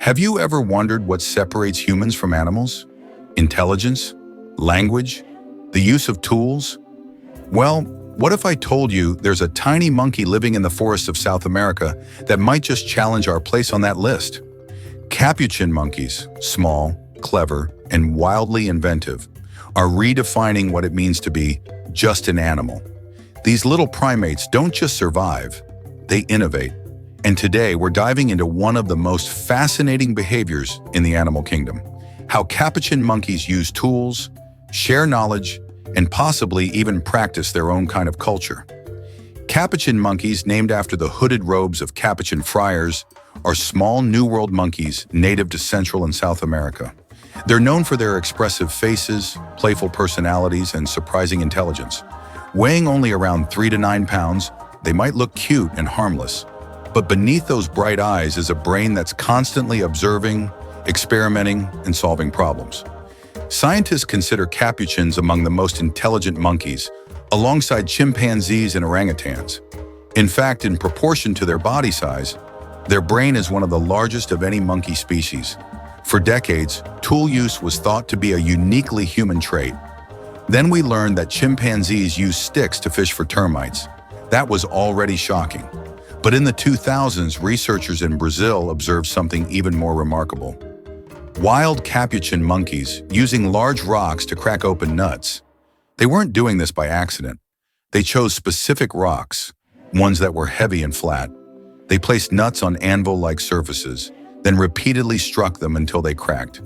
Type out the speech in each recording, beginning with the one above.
Have you ever wondered what separates humans from animals? Intelligence? Language? The use of tools? Well, what if I told you there's a tiny monkey living in the forests of South America that might just challenge our place on that list? Capuchin monkeys, small, clever, and wildly inventive, are redefining what it means to be just an animal. These little primates don't just survive, they innovate. And today we're diving into one of the most fascinating behaviors in the animal kingdom: how capuchin monkeys use tools, share knowledge, and possibly even practice their own kind of culture. Capuchin monkeys, named after the hooded robes of Capuchin friars, are small New World monkeys native to Central and South America. They're known for their expressive faces, playful personalities, and surprising intelligence. Weighing only around 3 to 9 pounds, they might look cute and harmless. But beneath those bright eyes is a brain that's constantly observing, experimenting, and solving problems. Scientists consider capuchins among the most intelligent monkeys, alongside chimpanzees and orangutans. In fact, in proportion to their body size, their brain is one of the largest of any monkey species. For decades, tool use was thought to be a uniquely human trait. Then we learned that chimpanzees use sticks to fish for termites. That was already shocking. But in the 2000s, researchers in Brazil observed something even more remarkable. Wild capuchin monkeys using large rocks to crack open nuts. They weren't doing this by accident. They chose specific rocks, ones that were heavy and flat. They placed nuts on anvil-like surfaces, then repeatedly struck them until they cracked.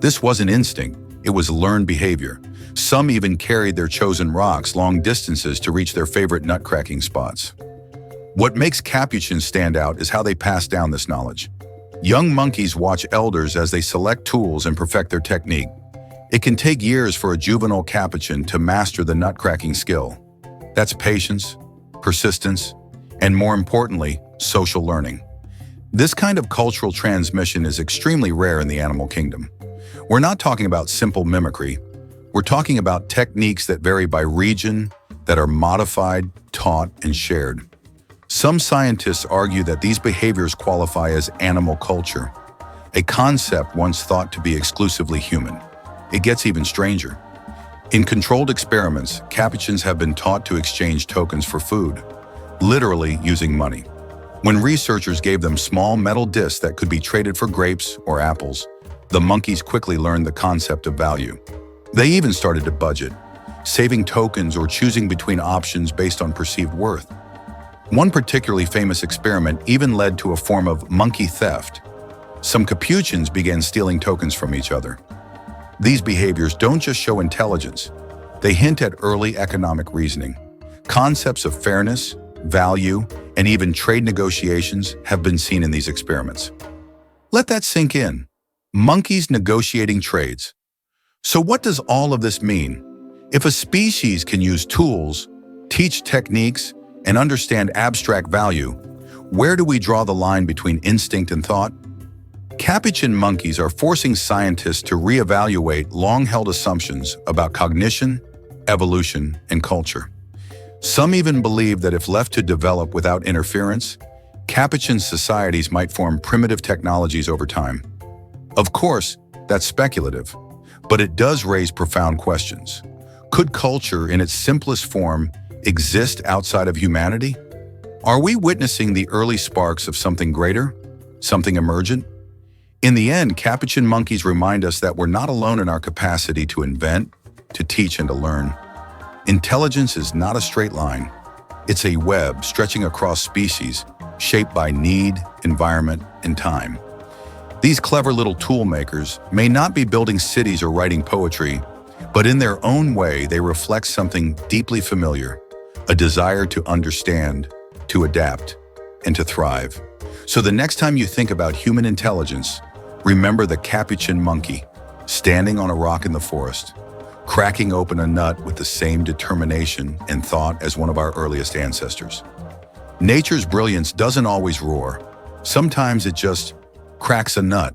This wasn't instinct, it was learned behavior. Some even carried their chosen rocks long distances to reach their favorite nut-cracking spots. What makes capuchins stand out is how they pass down this knowledge. Young monkeys watch elders as they select tools and perfect their technique. It can take years for a juvenile capuchin to master the nut-cracking skill. That's patience, persistence, and more importantly, social learning. This kind of cultural transmission is extremely rare in the animal kingdom. We're not talking about simple mimicry. We're talking about techniques that vary by region, that are modified, taught, and shared. Some scientists argue that these behaviors qualify as animal culture, a concept once thought to be exclusively human. It gets even stranger. In controlled experiments, capuchins have been taught to exchange tokens for food, literally using money. When researchers gave them small metal discs that could be traded for grapes or apples, the monkeys quickly learned the concept of value. They even started to budget, saving tokens or choosing between options based on perceived worth. One particularly famous experiment even led to a form of monkey theft. Some capuchins began stealing tokens from each other. These behaviors don't just show intelligence, they hint at early economic reasoning. Concepts of fairness, value, and even trade negotiations have been seen in these experiments. Let that sink in. Monkeys negotiating trades. So what does all of this mean? If a species can use tools, teach techniques, and understand abstract value, where do we draw the line between instinct and thought? Capuchin monkeys are forcing scientists to reevaluate long-held assumptions about cognition, evolution, and culture. Some even believe that if left to develop without interference, capuchin societies might form primitive technologies over time. Of course, that's speculative, but it does raise profound questions. Could culture, in its simplest form, exist outside of humanity? Are we witnessing the early sparks of something greater, something emergent? In the end, capuchin monkeys remind us that we're not alone in our capacity to invent, to teach, and to learn. Intelligence is not a straight line. It's a web stretching across species, shaped by need, environment, and time. These clever little tool makers may not be building cities or writing poetry, but in their own way, they reflect something deeply familiar, a desire to understand, to adapt, and to thrive. So the next time you think about human intelligence, remember the capuchin monkey, standing on a rock in the forest, cracking open a nut with the same determination and thought as one of our earliest ancestors. Nature's brilliance doesn't always roar. Sometimes it just cracks a nut,